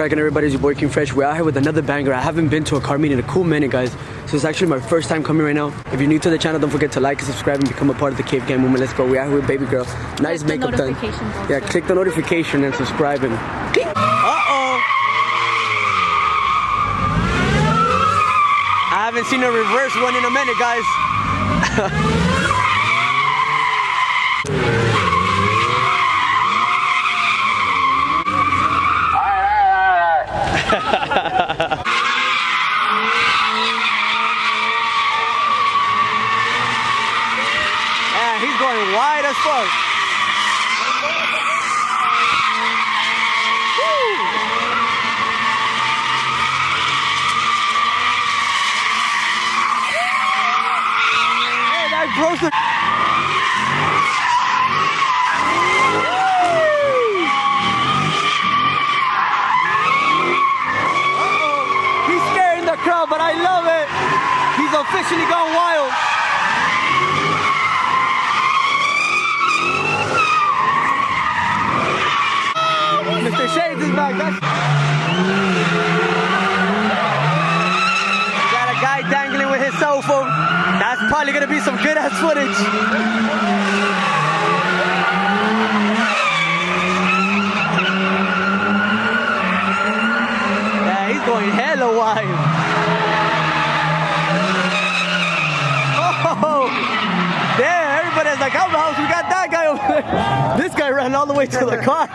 cracking, everybody? It's your boy Kingfreshh. We're out here with another banger. I haven't been to a car meet in a cool minute, guys. So it's actually my first time coming right now. If you're new to the channel, don't forget to like and subscribe and become a part of the Cave Gang movement. Let's go. We're out here with baby girl. Nice makeup done. Yeah, click the notification and subscribe and clink. I haven't seen a reverse one in a minute, guys. Man, he's going wide as fuck. Hey, that broke the... crowd, but I love it. He's officially gone wild. Mr. Shades is back. Got a guy dangling with his cell phone. That's probably gonna be some good ass footage. Yeah, he's going hella wide. There, everybody's like, I'm house, we got that guy over there. This guy ran all the way to the car.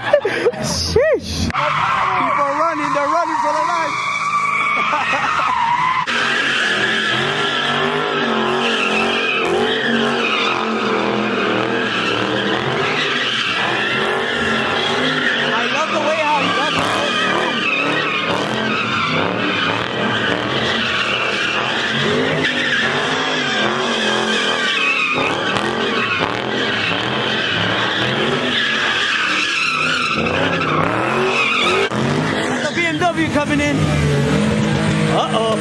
Sheesh. People are running, they're running for their lives. I love the way how he does it. Coming in. Uh-oh.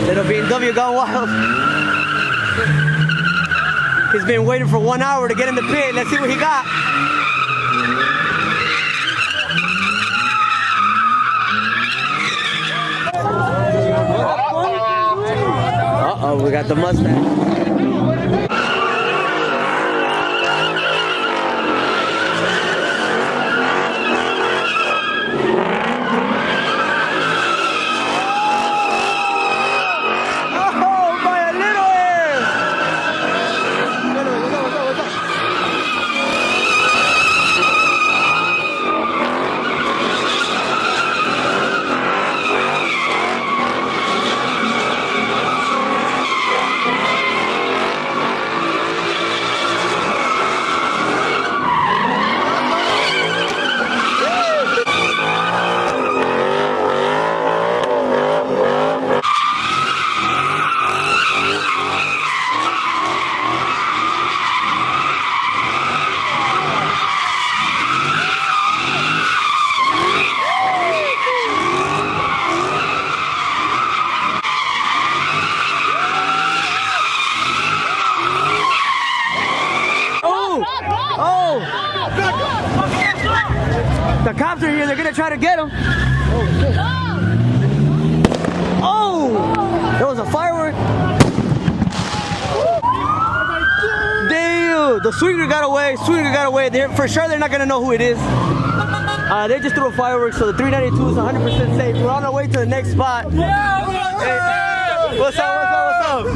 Little BMW gone wild. He's been waiting for 1 hour to get in the pit. Let's see what he got. Uh-oh, we got the Mustang. The cops are here, they're gonna try to get him. Oh, shit. Oh! There was a firework. Damn! The swinger got away, For sure they're not gonna know who it is. They just threw a firework, so the 392 is 100% safe. We're on our way to the next spot. Hey, what's up?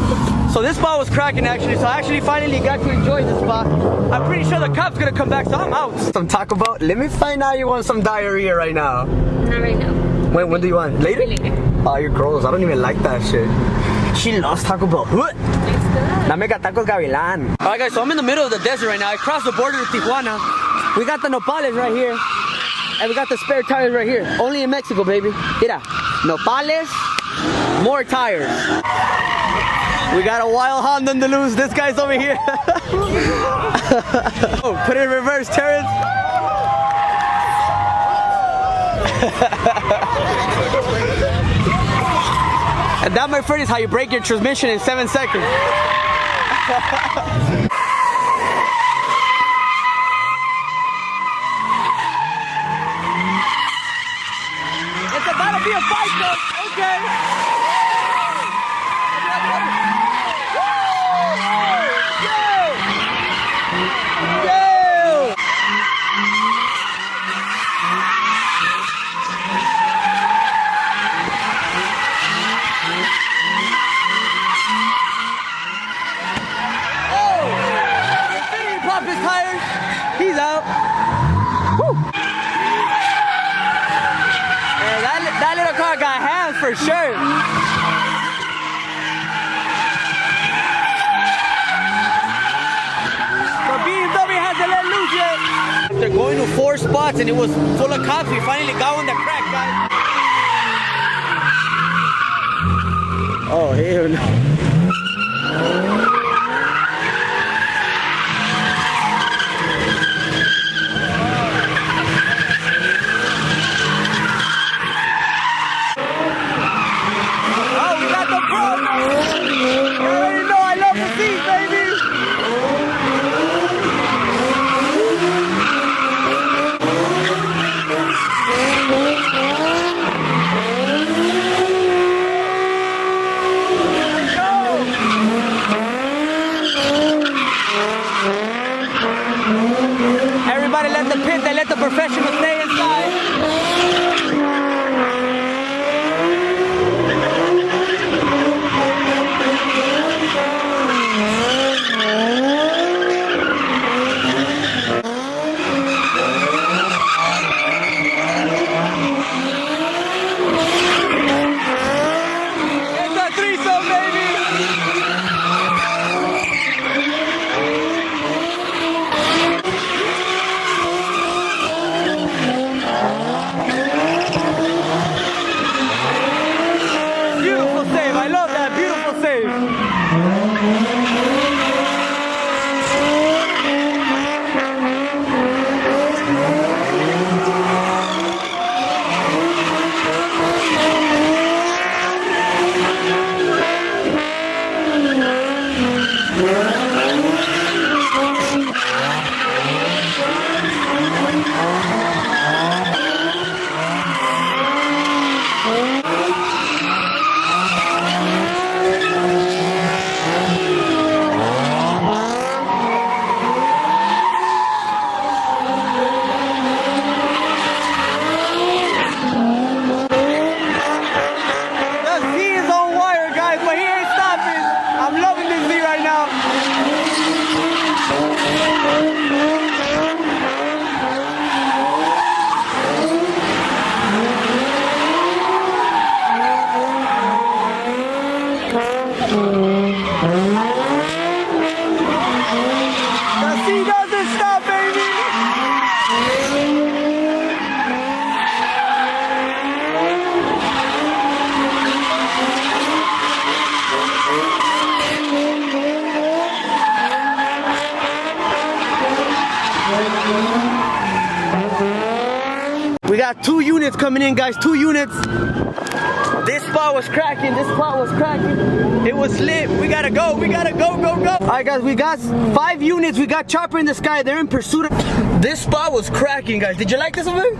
So this spot was cracking actually, so I actually finally got to enjoy this spot. I'm pretty sure the cop's gonna come back, so I'm out. Some Taco Bell. Let me find out you want some diarrhea right now. Not right now. When do you want? Later? Later. Oh, you're gross. I don't even like that shit. She loves Taco Bell. Dame tacos Gavilan. Alright guys, so I'm in the middle of the desert right now. I crossed the border with Tijuana. We got the nopales right here. And we got the spare tires right here. Only in Mexico, baby. Mira. Nopales, more tires. We got a wild Honda on the loose. This guy's over here. Oh, put it in reverse, Terrence. And that, my friend, is how you break your transmission in 7 seconds. Okay. Pop his tires. He's out. Woo. Man, that little car got hands for sure. But BMW hasn't let loose yet. After going to 4 spots and it was full of cops, we finally got one that cracked, guys. Oh, hell no. Everybody let the pit, they let the professionals stay inside. It's a threesome, baby! We got 2 units coming in, guys, 2 units. This spot was cracking, this spot was cracking. It was lit. We gotta go, go, go. All right, guys, we got 5 units. We got Chopper in the sky. They're in pursuit of... This spot was cracking, guys. Did you like this one?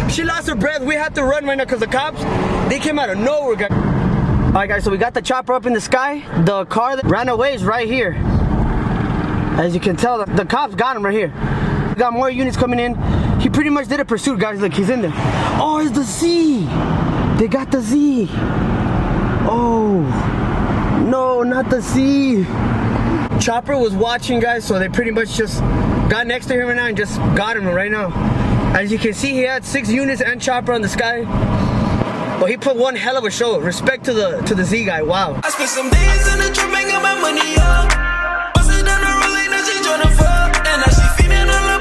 She lost her breath. We had to run right now because the cops, they came out of nowhere, guys. All right, guys, so we got the Chopper up in the sky. The car that ran away is right here. As you can tell, the cops got him right here. We got more units coming in. He pretty much did a pursuit, guys. Look, he's in there. Oh, it's the Z. They got the Z. Oh, no, not the Z. Chopper was watching, guys, so they pretty much just got next to him right now and just got him right now. As you can see, he had 6 units and Chopper on the sky. But he put one hell of a show. Respect to the Z guy. Wow. I spent some days in the trap making my money up. Busted down the road like now she tryna fuck. And now she feeding all of